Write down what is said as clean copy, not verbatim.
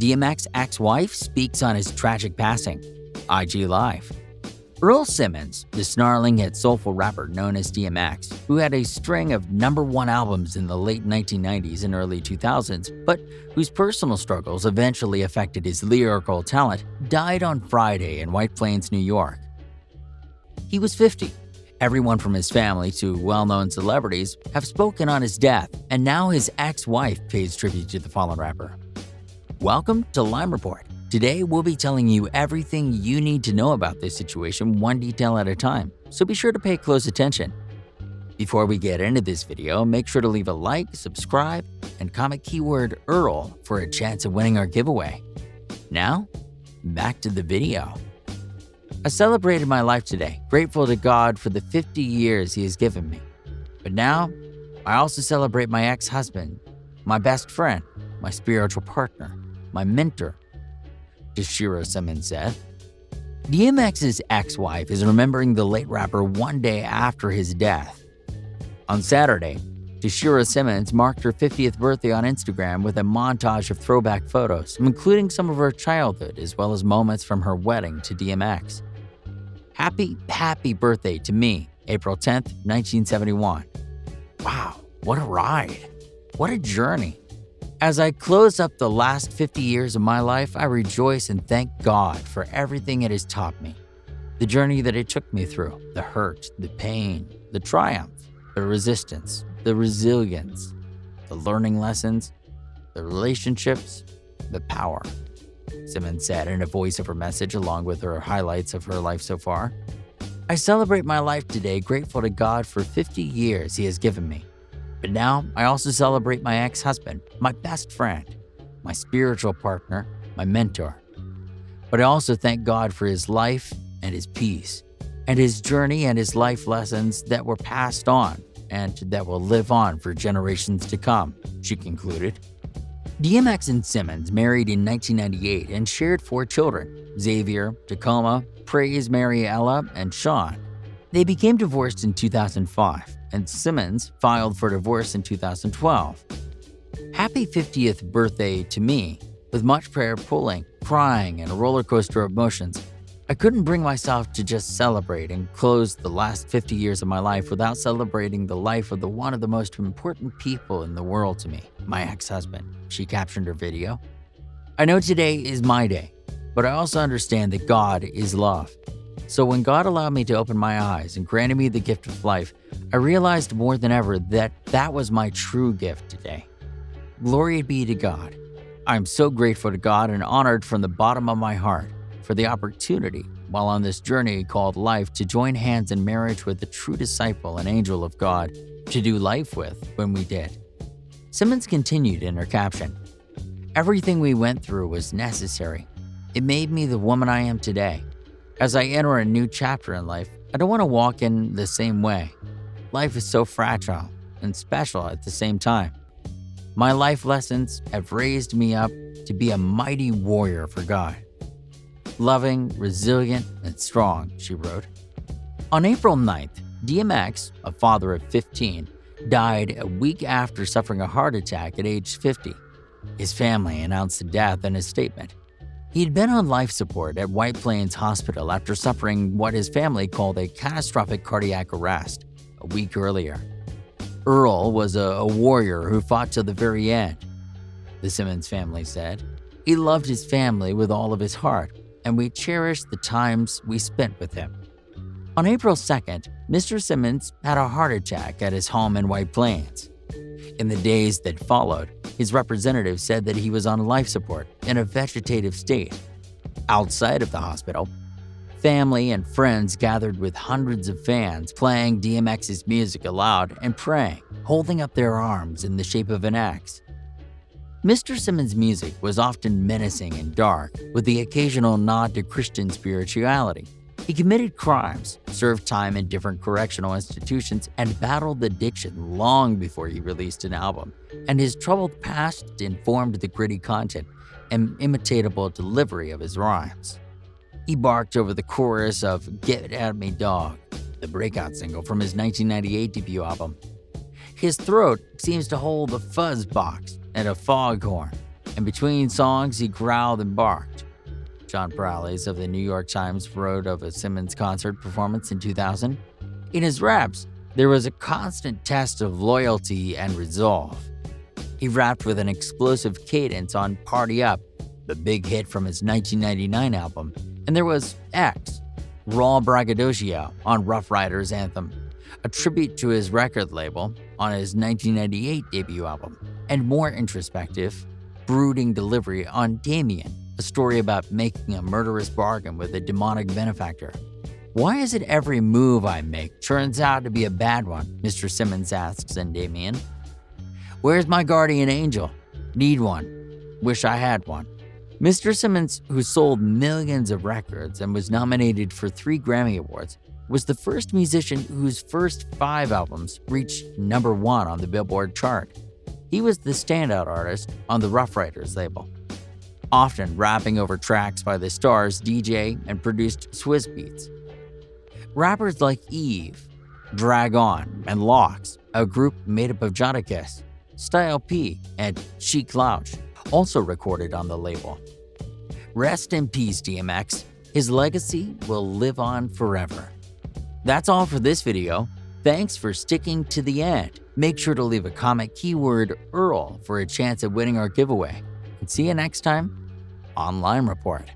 DMX ex-wife speaks on his tragic passing. IG Live. Earl Simmons, the snarling yet soulful rapper known as DMX, who had a string of #1 albums in the late 1990s and early 2000s, but whose personal struggles eventually affected his lyrical talent, died on Friday in White Plains, New York. He was 50. Everyone from his family to well-known celebrities have spoken on his death, and now his ex-wife pays tribute to the fallen rapper. Welcome to Lime Report. Today, we'll be telling you everything you need to know about this situation, one detail at a time, so be sure to pay close attention. Before we get into this video, make sure to leave a like, subscribe, and comment keyword Earl for a chance of winning our giveaway. Now, back to the video. I celebrated my life today, grateful to God for the 50 years He has given me. But now, I also celebrate my ex-husband, my best friend, my spiritual partner, my mentor, Deshira Simmons said. DMX's ex-wife is remembering the late rapper one day after his death. On Saturday, Deshira Simmons marked her 50th birthday on Instagram with a montage of throwback photos, including some of her childhood as well as moments from her wedding to DMX. Happy birthday to me, April 10th, 1971. Wow, what a ride. What a journey. As I close up the last 50 years of my life, I rejoice and thank God for everything it has taught me. The journey that it took me through, the hurt, the pain, the triumph, the resistance, the resilience, the learning lessons, the relationships, the power, Simmons said in a voiceover message along with her highlights of her life so far. I celebrate my life today, grateful to God for 50 years He has given me. But now, I also celebrate my ex-husband, my best friend, my spiritual partner, my mentor. But I also thank God for His life and His peace, and His journey and His life lessons that were passed on and that will live on for generations to come, she concluded. DMX and Simmons married in 1998 and shared 4 children, Xavier, Tacoma, Praise Mariella, and Sean. They became divorced in 2005. And Simmons filed for divorce in 2012. Happy 50th birthday to me, with much prayer pulling, crying, and a roller coaster of emotions. I couldn't bring myself to just celebrate and close the last 50 years of my life without celebrating the life of one of the most important people in the world to me, my ex-husband, she captioned her video. I know today is my day, but I also understand that God is love. So when God allowed me to open my eyes and granted me the gift of life, I realized more than ever that that was my true gift today. Glory be to God. I am so grateful to God and honored from the bottom of my heart for the opportunity, while on this journey called life, to join hands in marriage with a true disciple and angel of God to do life with when we did. Simmons continued in her caption, everything we went through was necessary. It made me the woman I am today. As I enter a new chapter in life, I don't want to walk in the same way. Life is so fragile and special at the same time. My life lessons have raised me up to be a mighty warrior for God. Loving, resilient, and strong, she wrote. On April 9th, DMX, a father of 15, died a week after suffering a heart attack at age 50. His family announced the death in a statement. He had been on life support at White Plains Hospital after suffering what his family called a catastrophic cardiac arrest a week earlier. Earl was a warrior who fought to the very end, the Simmons family said. He loved his family with all of his heart, and we cherished the times we spent with him. On April 2nd, Mr. Simmons had a heart attack at his home in White Plains. In the days that followed, his representative said that he was on life support in a vegetative state. Outside of the hospital, family and friends gathered with hundreds of fans playing DMX's music aloud and praying, holding up their arms in the shape of an X. Mr. Simmons' music was often menacing and dark, with the occasional nod to Christian spirituality. He committed crimes, served time in different correctional institutions, and battled addiction long before he released an album, and his troubled past informed the gritty content and imitatable delivery of his rhymes. He barked over the chorus of Get At Me Dog, the breakout single from his 1998 debut album. His throat seems to hold a fuzz box and a foghorn, In between songs, he growled and barked. John Braley's of the New York Times wrote of a Simmons concert performance in 2000. In his raps, there was a constant test of loyalty and resolve. He rapped with an explosive cadence on Party Up, the big hit from his 1999 album, and there was X, raw braggadocio on Rough Riders' anthem, a tribute to his record label on his 1998 debut album, and more introspective, brooding delivery on Damien, a story about making a murderous bargain with a demonic benefactor. Why is it every move I make turns out to be a bad one? Mr. Simmons asks in Damien. Where's my guardian angel? Need one. Wish I had one. Mr. Simmons, who sold millions of records and was nominated for 3 Grammy Awards, was the first musician whose first 5 albums reached #1 on the Billboard chart. He was the standout artist on the Rough Riders label, often rapping over tracks by the Stars DJ and produced Swizz beats. Rappers like Eve, Drag On, and Lox, a group made up of Jadakiss, Style P, and Chic Louch, also recorded on the label. Rest in peace, DMX. His legacy will live on forever. That's all for this video. Thanks for sticking to the end. Make sure to leave a comment keyword Earl for a chance at winning our giveaway. And see you next time on Lime Report.